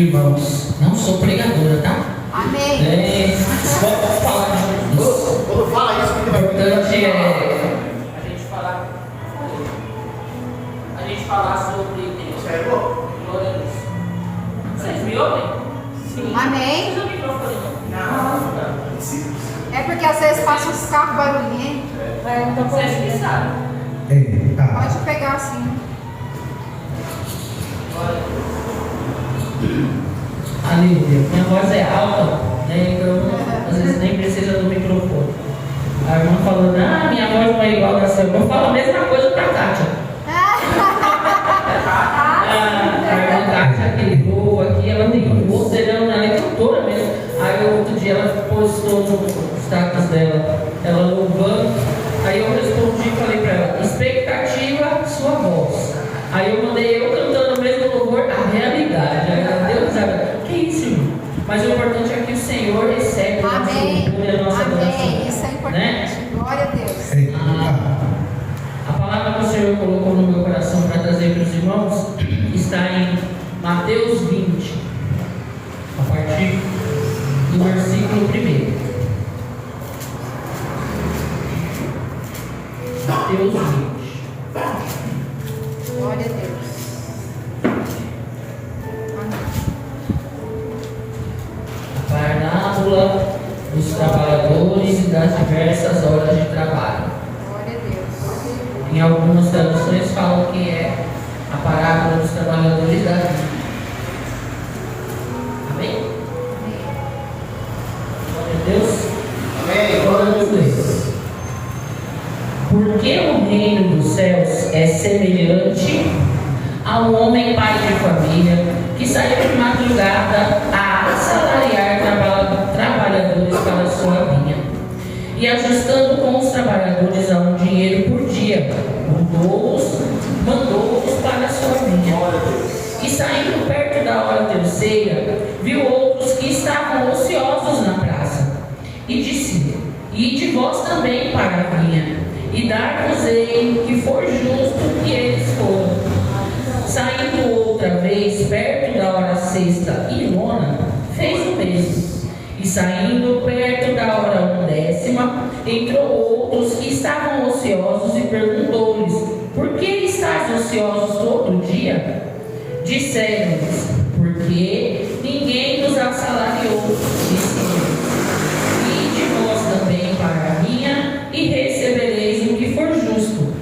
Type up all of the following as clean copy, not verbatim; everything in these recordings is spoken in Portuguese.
irmãos, não sou pregadora, tá? Amém. Vamos falar de Jesus. Quando fala isso, O importante é a gente falar sobre Deus. Chegou? Glória a Deus. Vocês me ouvem? Sim. Amém. Usa o microfone. É porque às vezes passa uns carros barulhentos. Vocês que sabem. Pode pegar assim. Aleluia. Minha voz é alta, né? Então às vezes nem precisa do microfone. A irmã falando, minha voz não é igual da sua. Eu falo a mesma coisa pra Kátia. A irmã Kátia que ligou aqui, ela tem um vozeirão, ela é cantora mesmo. Aí outro dia ela postou no status dela, ela louvando. Aí eu respondi e falei pra ela, expectativa, sua voz. Aí eu mandei eu cantando o mesmo louvor, a realidade. Aí ela deu risada. Que isso, irmão? Mas o importante é que o Senhor recebe a nossa louvor e a nossa adoração. Amém. Isso é importante. Né? Glória a Deus. A palavra que o Senhor colocou no meu coração para trazer para os irmãos está em Mateus 20, a partir do versículo 1. Mateus 20. Glória a Deus. A parábola dos trabalhadores e das diversas horas de trabalho. Glória a Deus. Em algumas traduções falam que é a parábola dos trabalhadores da vida. Amém? Glória a Deus. Amém. Vamos ler. Porque o reino dos céus é semelhante a um homem pai de família que saiu de madrugada a assalariar trabalhadores para a sua vinha. E ajustando com os trabalhadores a um dinheiro por dia, mandou-os para a sua vinha. E saindo perto da hora terceira, viu outros que estavam ociosos na praça. E disse: ide vós também para a vinha, e dar-vos-ei que for justo que eles foram. Saindo outra vez perto da hora sexta e nona, fez o mesmo. E saindo perto da hora 10ª, entrou outros que estavam ociosos e perguntou-lhes: por que estáis ociosos todo o dia? Disseram-lhes: porque ninguém nos assalariou. Disse-lhes: ide vós também para a vinha e recebereis o que for justo.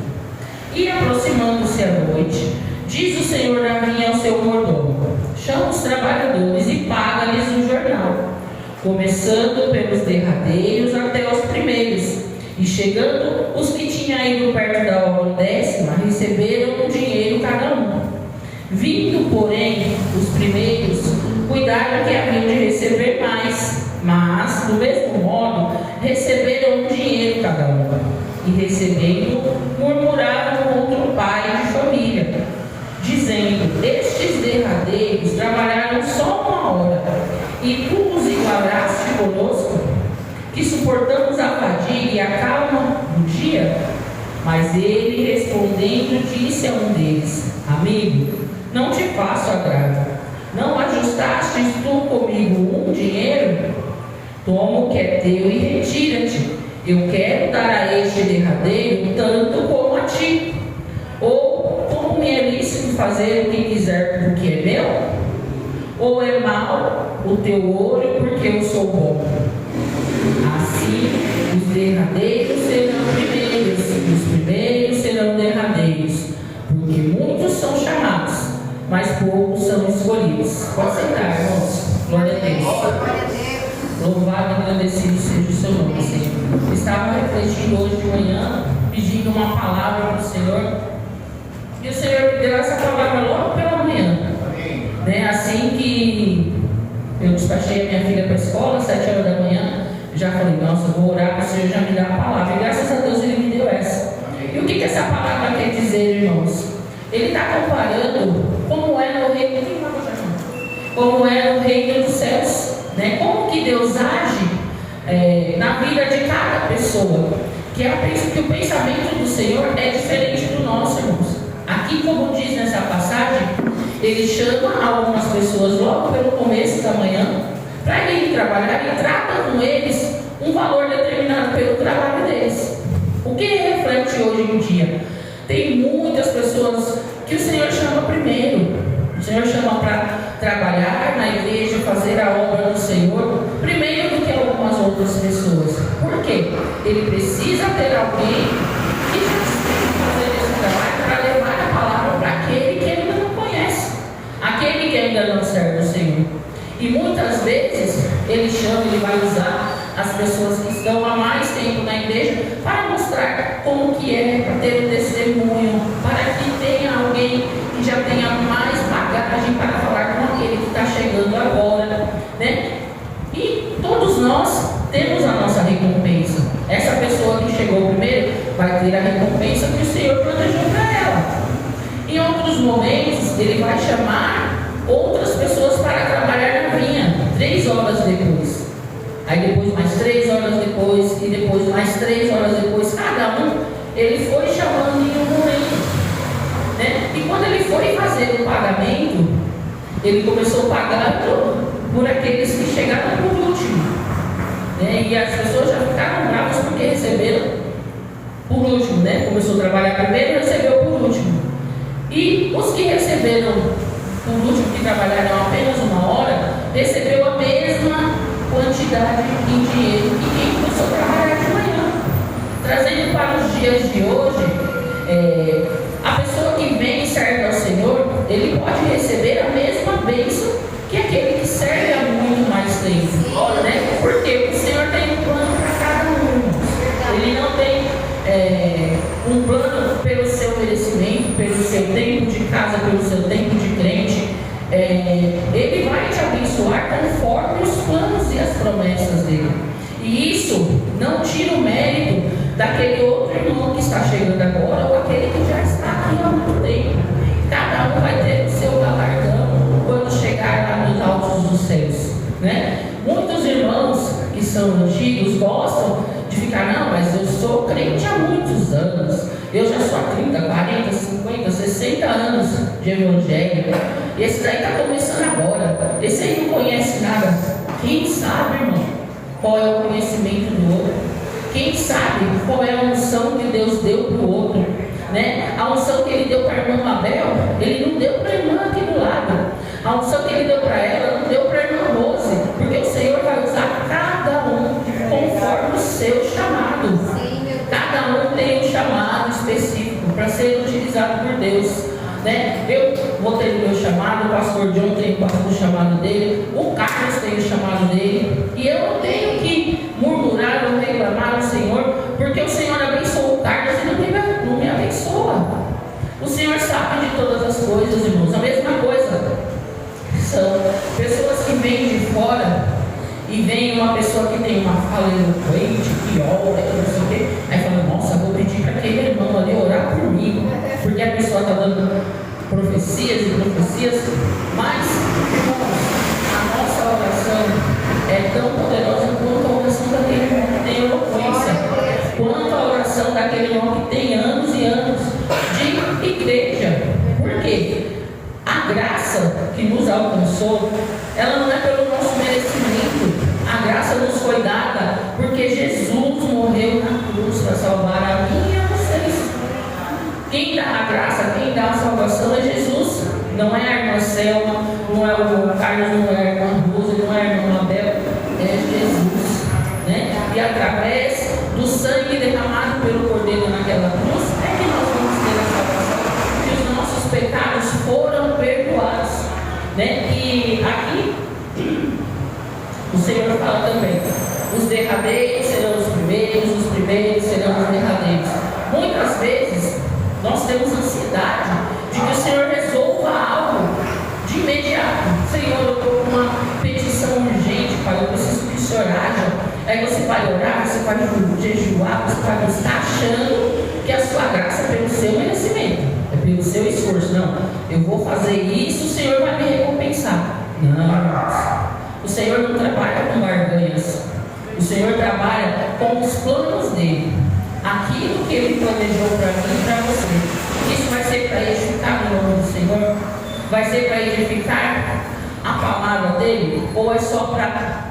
E aproximando-se a noite, diz o Senhor da vinha ao seu mordomo: chama os trabalhadores e paga-lhes um jornal, começando pelos derradeiros até os primeiros. E chegando os que tinham ido perto da hora 10ª, receberam um dinheiro cada um. Vindo, porém, os primeiros, cuidaram que haviam de receber mais, mas, do mesmo modo, receberam um dinheiro cada um. E recebendo, murmuravam contra o pai de família, dizendo: estes derradeiros trabalharam só 1 hora, e tu os igualaste conosco, que suportamos a fadiga e a calma do dia? Mas ele, respondendo, disse a um deles: amigo, não te faço agrado. Não ajustastes tu comigo um dinheiro? Toma o que é teu e retira-te. Eu quero dar a este derradeiro tanto como a ti. Ou como me é lícito fazer o que quiser porque é meu? Ou é mau o teu ouro porque eu sou bom? Assim, os derradeiros serão primeiros, e os primeiros serão derradeiros, porque muitos são chamados, mas poucos são escolhidos. Pode sentar, irmãos. Glória a Deus. Glória a Deus. Louvado e agradecido seja o seu nome, Senhor. Estava refletindo hoje de manhã, pedindo uma palavra para o Senhor, e o Senhor me deu essa palavra logo pela manhã. Né? Assim que eu despachei a minha filha para a escola, às 7 horas da manhã, já falei: nossa, vou orar para o Senhor já me dar a palavra. E graças a Deus Ele me deu essa. E o que essa palavra quer dizer, irmãos? Ele está comparando como é no reino dos céus, né? Como que Deus age na vida de cada pessoa. Que o pensamento do Senhor é diferente do nosso, irmãos. Aqui, como diz nessa passagem, ele chama algumas pessoas logo pelo começo da manhã para ir trabalhar e trata com eles um valor determinado pelo trabalho deles. O que reflete hoje em dia? Tem muitas pessoas que o Senhor chama primeiro. O Senhor chama para trabalhar na igreja, fazer a obra do Senhor, primeiro do que algumas outras pessoas. Por quê? Ele precisa ter alguém que já esteja fazendo esse trabalho para levar a palavra para aquele que ainda não conhece, aquele que ainda não serve o Senhor. E muitas vezes ele chama, ele vai usar as pessoas que estão há mais tempo na igreja para mostrar como que é, para ter um testemunho, para que tenha alguém que já tenha mais bagagem para falar com aquele que está chegando agora, né? E todos nós temos a nossa recompensa. Essa pessoa que chegou primeiro vai ter a recompensa que o Senhor planejou para ela. Em outros momentos, ele vai chamar outras pessoas para trabalhar na vinha, 3 horas depois. Aí depois mais 3 horas depois, e depois mais 3 horas depois, cada um, ele foi chamando em um momento, né? E quando ele foi fazer o pagamento, ele começou pagando por aqueles que chegaram por último, né? E as pessoas já ficaram bravas porque receberam por último, né? Começou a trabalhar primeiro e recebeu por último. E os que receberam por último, que trabalharam apenas 1 hora, recebeu a mesma quantidade em dinheiro que quem começou a trabalhar de manhã. Trazendo para os dias de hoje, a pessoa que vem e serve ao Senhor, ele pode receber a mesma bênção que aquele que serve há muito mais tempo, né? Porque o Senhor tem um plano para cada um. Ele não tem um plano pelo seu merecimento, pelo seu tempo de casa, pelo seu tempo de crente. Ele vai te abençoar conforme os planos e as promessas dele. E isso não tira o mérito daquele outro irmão que está chegando agora ou aquele que já está aqui há muito tempo. Cada um vai ter o seu galardão quando chegar lá nos altos dos céus, né? Muitos irmãos que são antigos gostam de ficar, não, mas eu sou crente há muitos anos, eu já sou há 30, 40, 50, 60 anos de evangelho. Esse daí está começando agora, esse aí não conhece nada. Quem sabe, irmão, qual é o conhecimento do outro? Quem sabe qual é a unção que Deus deu para o outro, né? A unção que ele deu para a irmã Mabel, ele não deu para a irmã aqui do lado. A unção que ele deu para ela, não deu para a irmã Rose, porque o Senhor vai usar cada um conforme o seu chamado. Cada um tem um chamado específico para ser utilizado por Deus, né? Eu vou ter o meu chamado, o pastor John tem o chamado dele, o Carlos tem o chamado dele, e eu não tenho que murmurar ou reclamar ao Senhor, porque o Senhor abençoou o Carlos e não me abençoa. O Senhor sabe de todas as coisas, irmãos. A mesma coisa são pessoas que vêm de fora e vem uma pessoa que tem uma fala eloquente, que ora, que não sei o quê, aí fala, nossa, vou pedir para aquele irmão ali orar por mim, porque a pessoa está dando profecias e profecias. Mas, irmãos, a nossa oração é tão poderosa quanto a oração daquele irmão que tem eloquência, quanto a oração daquele irmão que tem anos e anos de igreja. Por quê? A graça que nos alcançou, ela não é pelo nosso merecimento. A graça nos foi dada porque Jesus morreu na cruz para salvar a mim e a vocês. Quem dá a graça, quem dá a salvação é Jesus. Não é a irmã Selma, não é o irmão Carlos, não é a irmã Rose, não é a irmã Mabel, é Jesus, né? E através do sangue derramado pelo Cordeiro naquela cruz é que nós vamos ter a salvação, que os nossos pecados foram perdoados, né? E aqui o Senhor fala também, os derradeiros serão os primeiros serão os derradeiros. Muitas vezes nós temos ansiedade de que o Senhor resolva algo de imediato. Senhor, eu estou com uma petição urgente, Pai, eu preciso que o Senhor haja. Aí você vai orar, você vai jejuar, você vai estar achando que a sua graça é pelo seu merecimento, é pelo seu esforço. Não, eu vou fazer isso, o Senhor vai me recompensar. Não, irmãos. O Senhor não trabalha com barganhas. O Senhor trabalha com os planos dele. Aquilo que Ele planejou para mim e para você. Isso vai ser para edificar o nome do Senhor? Vai ser para edificar a palavra dele? Ou é só para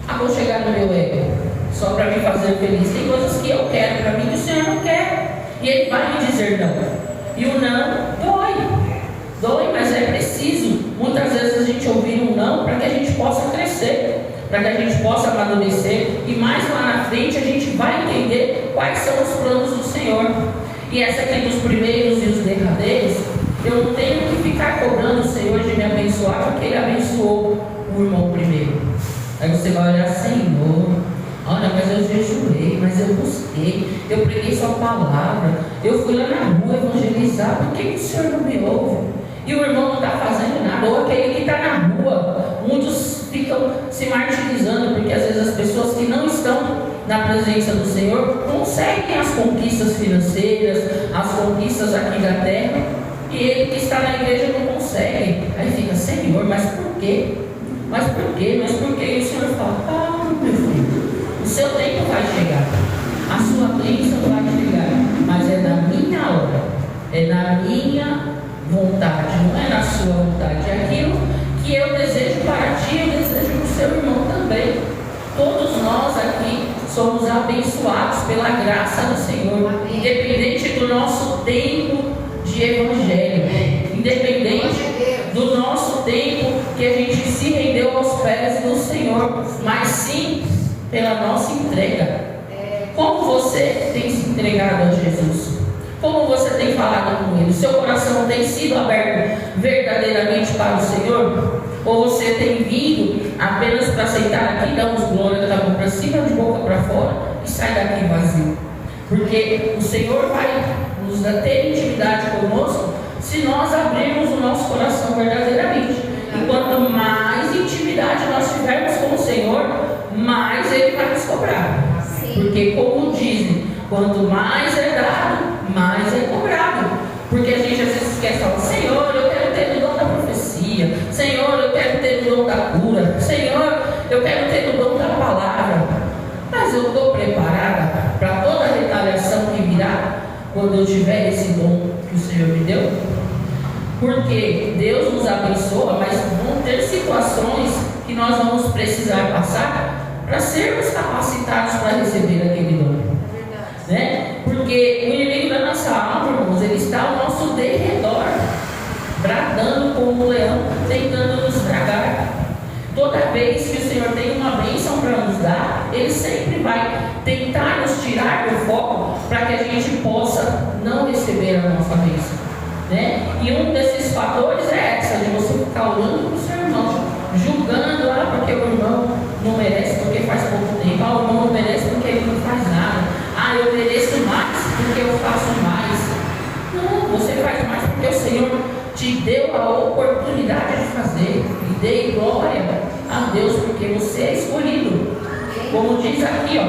aconchegar no meu ego? Só para me fazer feliz? Tem coisas que eu quero para mim que o Senhor não quer. E ele vai me dizer não. E o não dói. Dói, mas é preciso. Muitas vezes a gente ouvir um não para que a gente possa crescer, para que a gente possa amadurecer. E mais lá na frente a gente vai entender quais são os planos do Senhor. E essa aqui dos primeiros e os derradeiros, eu não tenho que ficar cobrando o Senhor de me abençoar, porque Ele abençoou o irmão primeiro. Aí você vai olhar, Senhor, olha, mas eu jejuei, mas eu busquei, eu preguei sua palavra, eu fui lá na rua evangelizar, por que o Senhor não me ouve? E o irmão não está fazendo nada, ou aquele que está na rua. Muitos ficam se martirizando, porque às vezes as pessoas que não estão na presença do Senhor conseguem as conquistas financeiras, as conquistas aqui da terra, e ele que está na igreja não consegue. Aí fica, Senhor, mas por quê? Mas por quê? Mas por quê? E o Senhor fala, meu filho, o seu tempo vai chegar, a sua bênção vai chegar, mas é na minha hora, é na minha vontade, não é na sua vontade. É aquilo que eu desejo para ti, eu desejo para o seu irmão também. Todos nós aqui somos abençoados pela graça do Senhor, independente do nosso tempo de evangelho, independente do nosso tempo que a gente se rendeu aos pés do Senhor, mas sim pela nossa entrega. Como você tem se entregado a Jesus? Como você tem falado com Ele? Seu coração tem sido aberto verdadeiramente para o Senhor? Ou você tem vindo apenas para aceitar aqui, dar uns glórias da mão para cima, de boca para fora e sai daqui vazio? Porque o Senhor vai nos dar ter intimidade conosco se nós abrirmos o nosso coração verdadeiramente. E quanto mais intimidade nós tivermos com o Senhor, mais Ele vai nos cobrar. Porque, como dizem, quanto mais é dado, mais é cobrado. Porque a gente às vezes esquece, fala, Senhor, eu quero ter o dom da profecia, Senhor, eu quero ter o dom da cura, Senhor, eu quero ter o dom da palavra. Mas eu estou preparada para toda a retaliação que virá quando eu tiver esse dom que o Senhor me deu? Porque Deus nos abençoa, mas vão ter situações que nós vamos precisar passar para sermos capacitados para receber aquele dom, né? Porque o inimigo da nossa alma, irmãos, ele está ao nosso derredor, bradando como um leão, tentando nos tragar. Toda vez que o Senhor tem uma bênção para nos dar, Ele sempre vai tentar nos tirar do foco para que a gente possa não receber a nossa bênção, né? E um desses fatores é essa, de você ficar olhando para o seu irmão, julgando, porque o irmão não merece porque faz pouco tempo, o irmão não merece porque ele não faz nada, eu mereço mais porque eu faço mais. Não, você faz mais porque o Senhor te deu a oportunidade de fazer. E dê glória a Deus porque você é escolhido. Como diz aqui,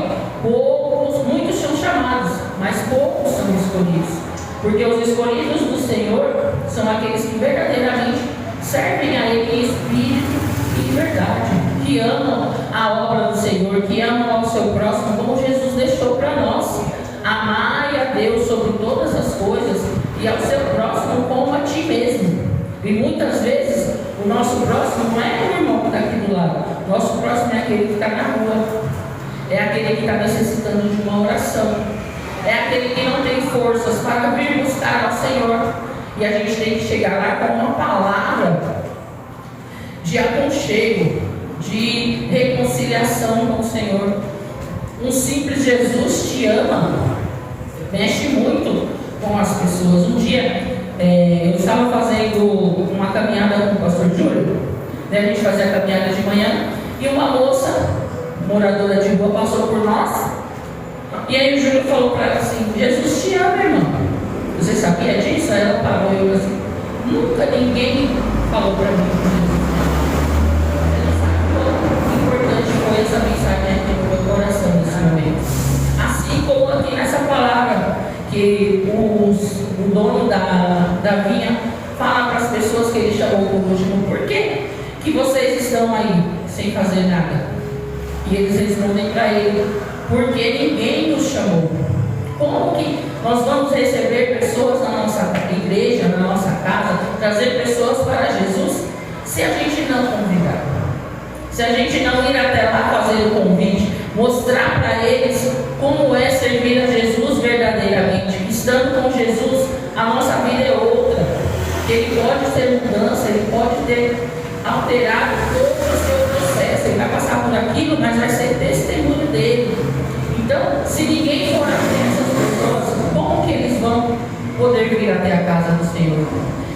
poucos, muitos são chamados, mas poucos são escolhidos. Porque os escolhidos do Senhor são aqueles que verdadeiramente servem a Ele em espírito e em verdade, que amam a obra do Senhor, que amam ao seu próximo, como Jesus deixou para nós. Amai a Deus sobre todas as coisas e ao seu próximo como a ti mesmo. E muitas vezes o nosso próximo não é o irmão que está aqui do lado. O nosso próximo é aquele que está na rua, é aquele que está necessitando de uma oração, é aquele que não tem forças para vir buscar ao Senhor. E a gente tem que chegar lá com uma palavra de aconchego, de reconciliação com o Senhor. Um simples Jesus te ama, mexe muito com as pessoas. Um dia eu estava fazendo uma caminhada com o pastor Júlio, né? A gente fazia a caminhada de manhã e uma moça, moradora de rua, passou por nós. E aí o Júlio falou para ela assim: Jesus te ama, irmão. Você sabia disso? Aí ela parou e eu assim: nunca ninguém falou para mim que Jesus me ama. Ela sabe quão importante foi essa mensagem aqui no meu coração nesse momento. Assim como aqui nessa palavra, que o dono da vinha fala para as pessoas que ele chamou por último: por que vocês estão aí sem fazer nada? E eles respondem para ele: porque ninguém nos chamou. Como que Nós vamos receber pessoas na nossa igreja, na nossa casa, trazer pessoas para Jesus, se a gente não convidar. Se a gente não ir até lá fazer o convite, mostrar para eles como é servir a Jesus verdadeiramente. Estando com Jesus, a nossa vida é outra. Ele pode ter mudança, ele pode ter alterado todo o seu processo. Ele vai passar por aquilo, mas vai ser testemunho dele. Então, se ninguém for até essas pessoas, como que eles vão poder vir até a casa do Senhor?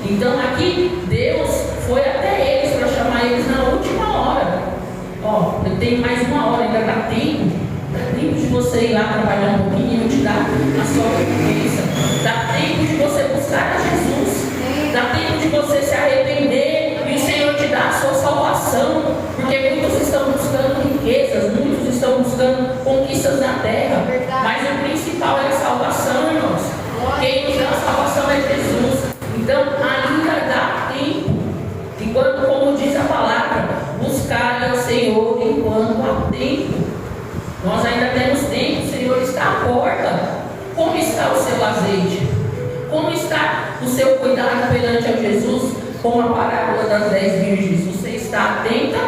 Então, aqui, Deus foi até eles para chamar eles na última hora. Ó, tem mais uma hora, ainda dá tempo. Dá tempo de você ir lá trabalhar um pouquinho e te dar a sua recompensa. Dá tempo de você buscar a Jesus. Dá tempo de você se arrepender e o Senhor te dá a sua salvação. Porque muitos estão buscando riquezas, muitos estão buscando conquistas na terra. Mas o principal é a salvação, irmãos. Quem nos dá a salvação é Jesus. Então ainda dá tempo. Enquanto, como diz a palavra, buscar ao Senhor enquanto há tempo. Nós ainda temos tempo, o Senhor está à porta. Como está o seu azeite? Como está o seu cuidado perante a Jesus? Com a parábola das 10 virgens, você está atenta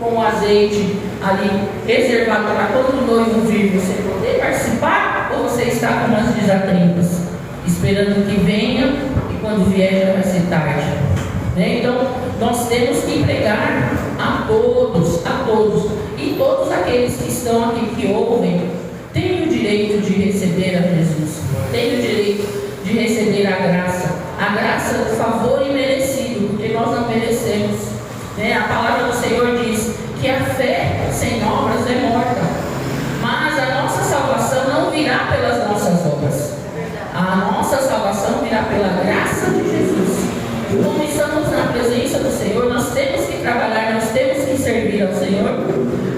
com o azeite ali reservado para quando o noivo vir você poder participar? Ou você está com as desatentas, esperando que venha e quando vier já vai ser tarde? Então, nós temos que pregar a todos, e todos aqueles que estão aqui, que ouvem, têm o direito de receber a Jesus, têm o direito de receber a graça do favor imerecido, porque nós não merecemos. A palavra do Senhor diz que a fé sem obras é morta, mas a nossa salvação não virá pelas nossas obras, a nossa salvação virá pela graça de Jesus. Como estamos na presença do Senhor, nós temos que trabalhar, nós temos que servir ao Senhor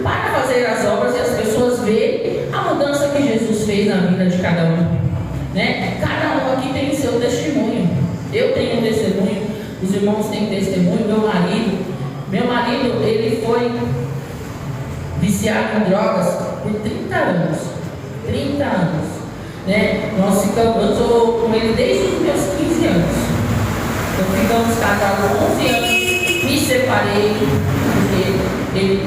para fazer as obras e as pessoas verem a mudança que Jesus fez na vida de cada um. Cada um aqui tem o seu testemunho. Eu tenho um testemunho, os irmãos têm testemunho. Meu marido, ele foi viciado em drogas por 30 anos. 30 anos. Nós ficamos, eu estou com ele desde os meus 15 anos. Então ficamos casados 11 anos, me separei, porque ele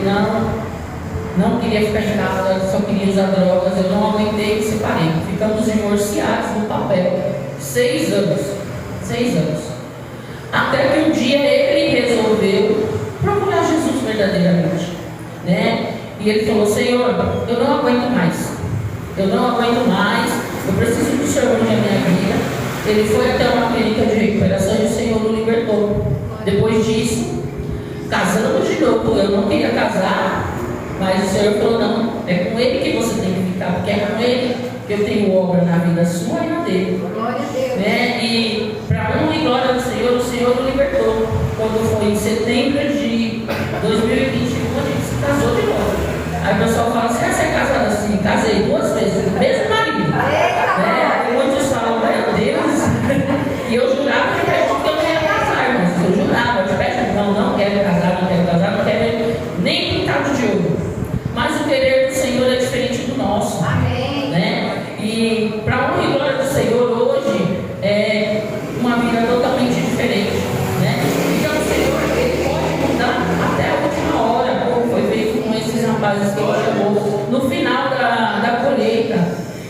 não queria ficar em casa, só queria usar drogas, eu não aguentei e separei. Ficamos divorciados no papel, 6 anos. Até que um dia ele resolveu procurar Jesus verdadeiramente. E ele falou: Senhor, eu não aguento mais, eu preciso do Senhor na minha vida. Ele foi até uma clínica de recuperação e o Senhor o libertou. Depois disso, casamos de novo. Eu não queria casar, mas o Senhor falou: não, é com ele que você tem que ficar, porque é com ele que eu tenho obra na vida sua e na dele. Glória a Deus. E para honra e glória do Senhor, o Senhor o libertou. Quando foi em setembro de 2021, a gente se casou de novo. Aí o pessoal fala assim: você é casado assim? Casei 2 vezes, mesmo marido. Muitos falam: meu Deus. E eu jurava de pé que eu não ia casar, irmãos. Eu jurava de pé: não quero casar, não quero nem pintado de ouro. Mas o querer do Senhor é diferente do nosso. Amém. E para honra e glória do Senhor, hoje é uma vida totalmente diferente. Então o Senhor, ele pode mudar até a última hora, como foi feito com esses rapazes que ele chamou no final da colheita.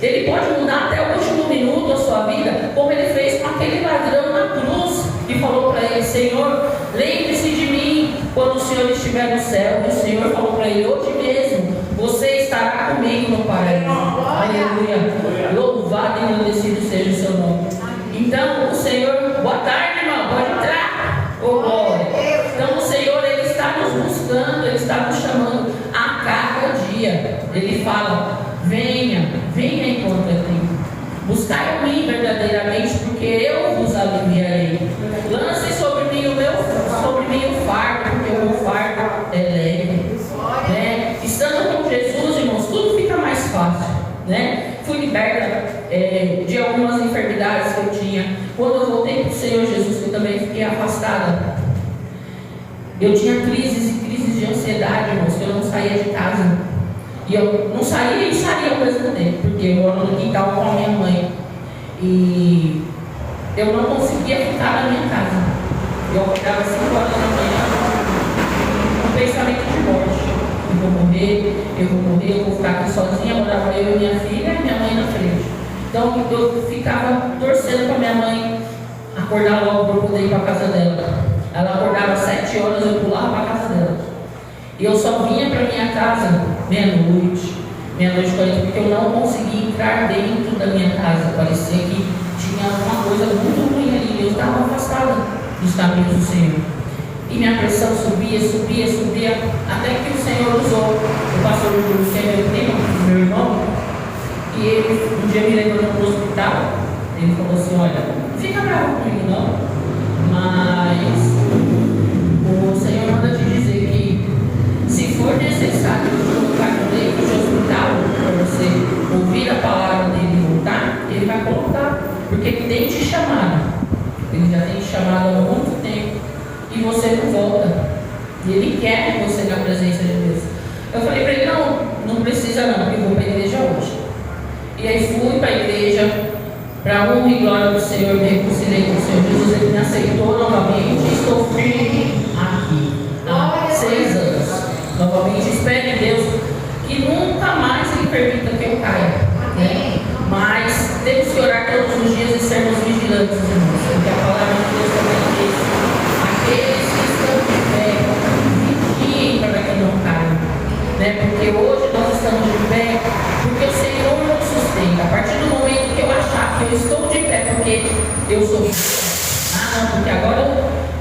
Ele pode mudar até o último minuto da sua vida, como ele fez com aquele ladrão na cruz, que falou para ele: Senhor, lembre-se de mim quando o Senhor estiver no céu. E o Senhor falou para ele: hoje mesmo você estará comigo no paraíso. Aleluia. Louvado e engrandecido seja o seu nome. Então o Senhor, boa tarde, irmão, pode entrar. Glória. Então o Senhor, ele está nos buscando, ele está nos chamando a cada dia. Ele fala: venha enquanto é tempo. Buscai a mim verdadeiramente, porque eu vos aliviarei. Lance sobre mim o fardo, porque o meu fardo é leve. Estando com Jesus, irmãos, tudo fica mais fácil. Fui liberta de algumas enfermidades que eu tinha. Quando eu voltei para o Senhor Jesus, eu também fiquei afastada. Eu tinha crises de ansiedade, irmãos, que eu não saía de casa. E eu não saía e saía ao mesmo tempo, porque eu moro no quintal com a minha mãe. E eu não conseguia ficar na minha casa. Eu acordava 5 horas da manhã com um pensamento de morte. Eu vou morrer, eu vou ficar aqui sozinha. Morava eu e minha filha e minha mãe na frente. Então eu ficava torcendo para minha mãe acordar logo para eu poder ir para a casa dela. Ela acordava às 7 horas, eu pulava para a casa dela. E eu só vinha para minha casa meia-noite, 40, porque eu não conseguia entrar dentro da minha casa. Parecia que tinha uma coisa muito ruim ali. Eu estava afastada dos caminhos do Senhor. E minha pressão subia, até que o Senhor usou o pastor Júlio, que é meu primo, meu irmão, e ele um dia me levou para o hospital. Ele falou assim: olha, não fica bravo comigo não, mas o Senhor manda te dizer que se for necessário colocar no leito de hospital para você ouvir a palavra dele e voltar, ele vai colocar, porque ele tem te chamado. Ele já tem te chamado há muito tempo e você não volta. E ele quer você na presença de Deus. Eu falei para ele: não precisa não, eu vou para a igreja hoje. E aí fui para a igreja, para a honra e glória do Senhor, me reconciliei com o Senhor Jesus. Ele me aceitou novamente e estou firme aqui há 6 anos. Novamente, espero em Deus que nunca mais Ele permita que eu caia. Né? Mas temos que orar todos os dias e sermos vigilantes, irmãos, porque a palavra de Deus também diz: aqueles que estão de pé, vigiem para que não caiam. Né? Porque hoje nós estamos de pé porque o Senhor nos sustenta. A partir do momento que eu achar que eu estou de pé porque eu sou não, porque agora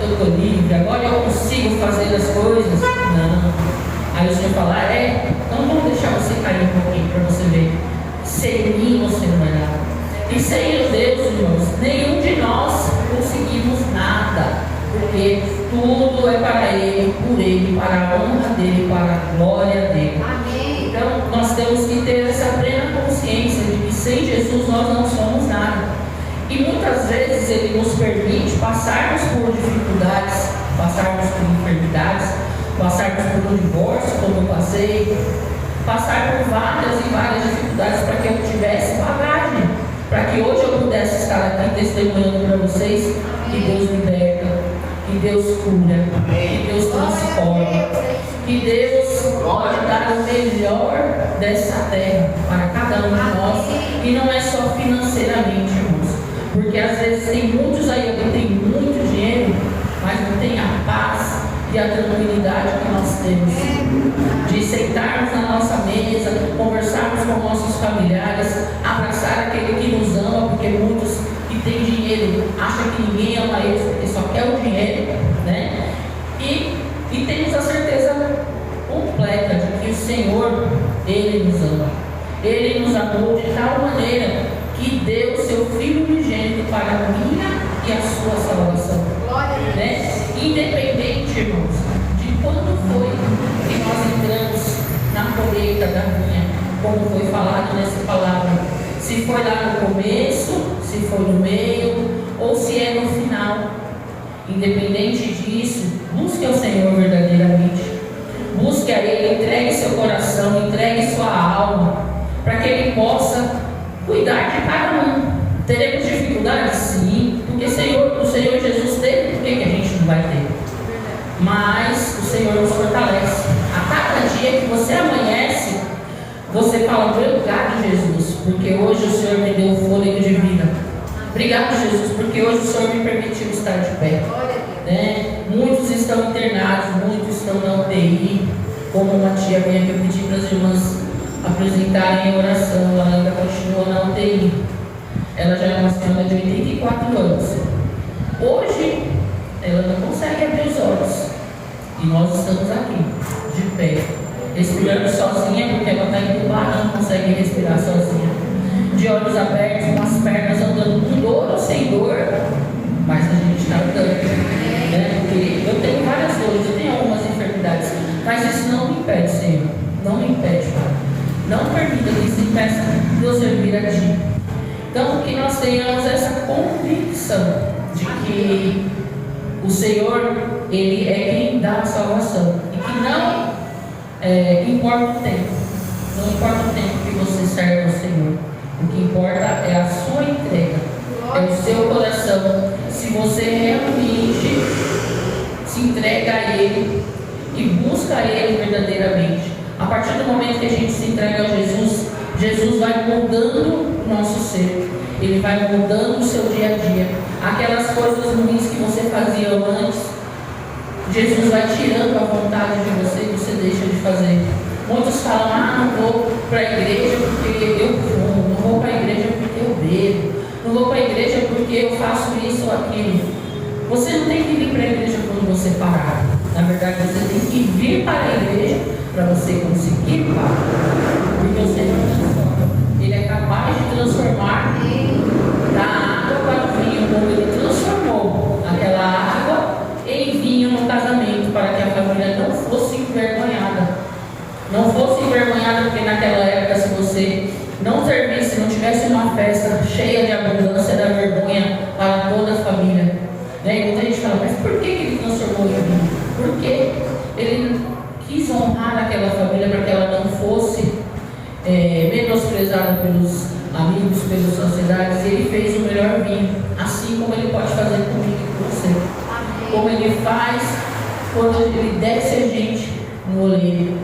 eu estou livre, agora eu consigo fazer as coisas. Não. Aí o Senhor fala: então vamos deixar você cair um pouquinho para você ver. Sem mim você não é nada. E sem Deus, irmãos, nenhum de nós conseguimos nada. Porque tudo é para Ele, por Ele, para a honra dEle, para a glória dEle. Amém. Então nós temos que ter essa plena consciência de que sem Jesus nós não somos nada. E muitas vezes Ele nos permite passarmos por dificuldades, passarmos por enfermidades, passarmos por um divórcio, como eu passei, passar por várias e várias dificuldades para que eu tivesse bagagem, para que hoje eu pudesse estar aqui testemunhando para vocês que Deus liberta, que Deus cura, que Deus transforma, que Deus pode dar o melhor dessa terra para cada um de nós, e não é só financeiramente, irmãos, porque às vezes tem muitos aí que têm muito dinheiro, mas não tem a paz e a tranquilidade que nós temos de sentarmos na nossa mesa, conversarmos com nossos familiares, abraçar aquele que nos ama, porque muitos que têm dinheiro acham que ninguém ama eles porque só quer o dinheiro, né? E temos a certeza completa de que o Senhor, Ele nos ama. Ele nos amou de tal maneira que deu o seu Filho unigênito para a minha e a sua salvação. Né? Independente, irmãos, de quando foi que nós entramos na colheita da vinha, como foi falado nessa palavra, se foi lá no começo, se foi no meio, ou se é no final. Independente disso, busque ao Senhor verdadeiramente, busque a Ele, entregue seu coração, entregue sua alma, para que Ele possa cuidar de cada um. Teremos dificuldades? Sim, porque o Senhor Jesus teve, por que a gente não vai ter? Mas o Senhor nos fortalece. A cada dia que você amanhece, você fala: obrigado, Jesus, porque hoje o Senhor me deu o fôlego de vida. Obrigado, Jesus, porque hoje o Senhor me permitiu estar de pé. Né? Muitos estão internados, muitos estão na UTI, como uma tia minha que eu pedi para as irmãs apresentarem em oração, ela ainda continua na UTI. Ela já é uma senhora de 84 anos. Hoje, ela não consegue abrir os olhos. E nós estamos aqui, de pé, respirando sozinha, porque ela está entubada, não consegue respirar sozinha. De olhos abertos, com as pernas andando com dor ou sem dor, mas a gente está andando. Né? Porque eu tenho várias dores, eu tenho algumas enfermidades, mas isso não me impede, Senhor. Não me impede, Pai. Não permita que se impeça de eu servir a Ti. Então, que nós tenhamos essa convicção de que o Senhor, Ele é quem dá a salvação. E que não importa o tempo. Não importa o tempo que você serve ao Senhor. O que importa é a sua entrega, é o seu coração. Se você realmente se entrega a Ele e busca Ele verdadeiramente, a partir do momento que a gente se entrega a Jesus, Jesus vai mudando o nosso ser. Ele vai mudando o seu dia a dia. Aquelas coisas ruins que você fazia antes, Jesus vai tirando a vontade de você e você deixa de fazer. Muitos falam, não vou para a igreja porque eu fumo, não vou para a igreja porque eu bebo, não vou para a igreja porque eu faço isso ou aquilo. Você não tem que vir para a igreja quando você parar. Na verdade, você tem que vir para a igreja para você conseguir parar. Porque o Senhor transforma. Ele é capaz de transformar da água para o vinho, como Ele transformou aquela água em vinho no casamento, para que a família não fosse envergonhada. Não fosse envergonhada, porque naquela época, se você não servisse, não tivesse uma festa cheia de abundância, da vergonha para toda a família. Né? E muita gente fala, mas por que Ele transformou em vinho? Porque Ele quis honrar aquela família para que ela não fosse menosprezada pelos amigos, pelas sociedades. Ele fez o melhor vinho, assim como Ele pode fazer comigo e com você. Como Ele faz quando Ele desce a gente no oleiro.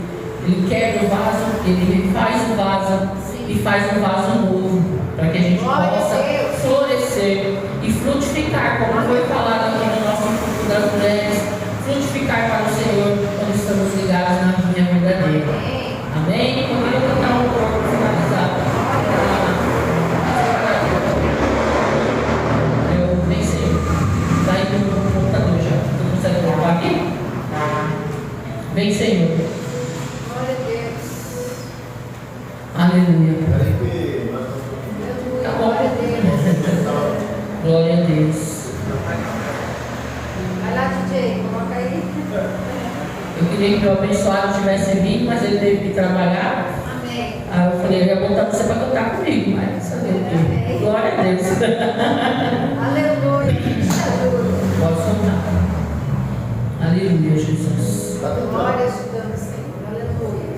Ele quebra o vaso, Ele faz o vaso e faz um vaso novo, para que a gente possa florescer e frutificar, como foi falado aqui no nosso culto das mulheres, frutificar para o Senhor quando estamos ligados na vinha verdadeira. Amém? Eu queria cantar um pouco para finalizar. Eu nem sei, está indo no computador já. Você consegue colocar aqui? Vem, Senhor. Aleluia. Tá bom. Glória a Deus. Vai lá, DJ, coloca aí. Eu queria que o abençoado tivesse vindo, mas ele teve que trabalhar. Amém. Aí eu falei, eu ia botar você para cantar comigo, mas sabe o quê? Glória a Deus. Aleluia. Pode soltar. Aleluia, Jesus. Glória te damos, Senhor. Aleluia.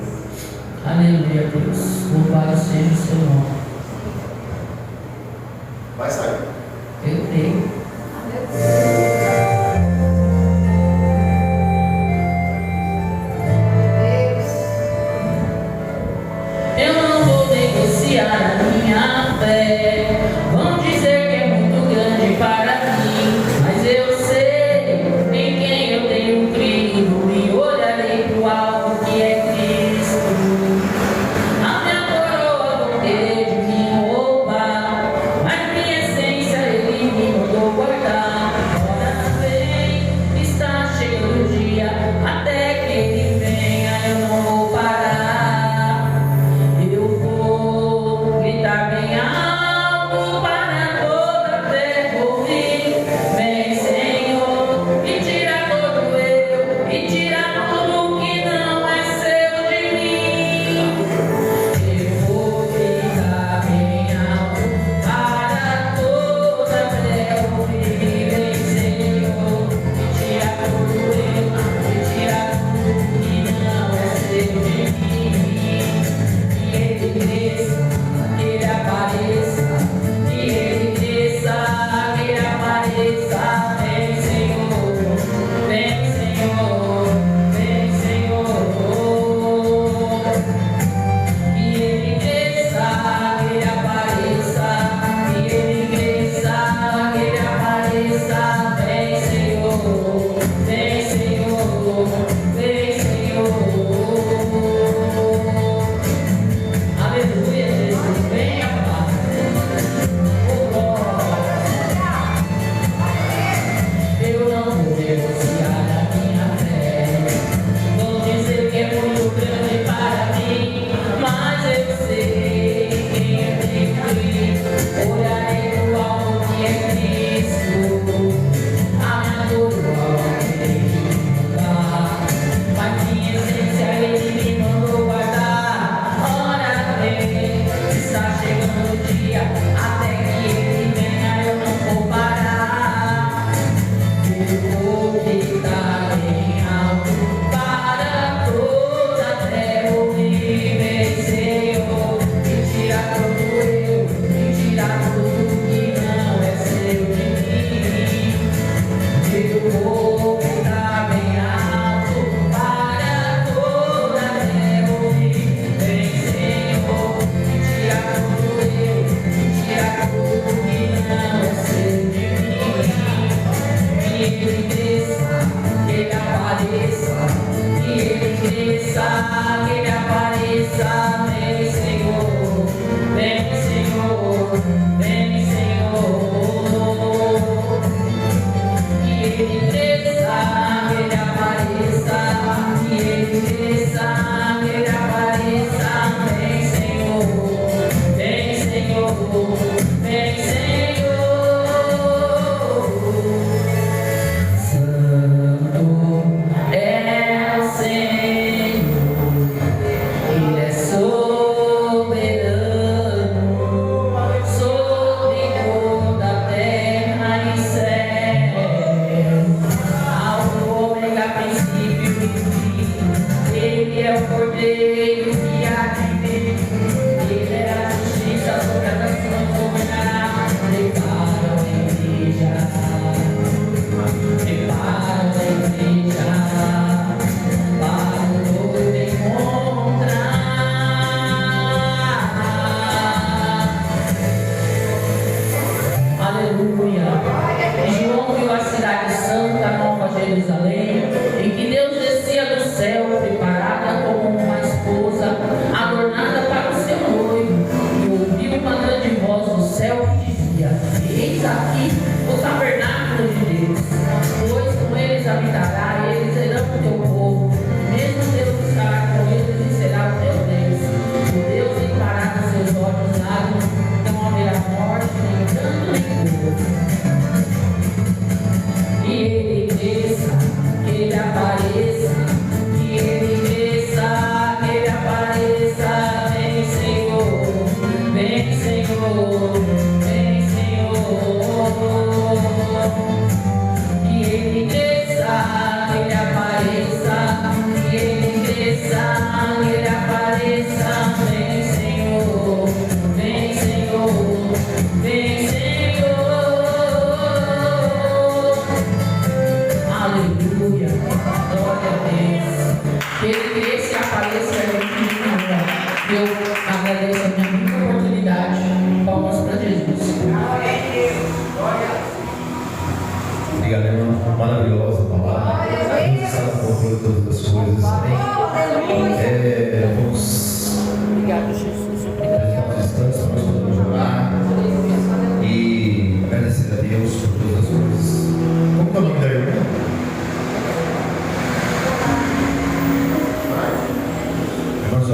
Aleluia, Deus. Louvado seja o seu nome. Vai sair. Eu creio. Eu não vou negociar a minha fé. Vão dizer que é muito grande para mim, mas eu sei em quem eu tenho crido e olharei para o alto que é Cristo. A minha coroa vou ter de me roubar, mas minha essência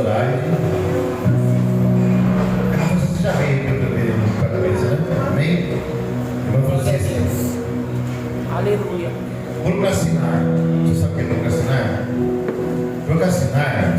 Zoraide. Você já veio para a mesa, né? Amém? Irmã Francisca. Aleluia. Procrastinar. Você sabe o que é procrastinar? Procrastinar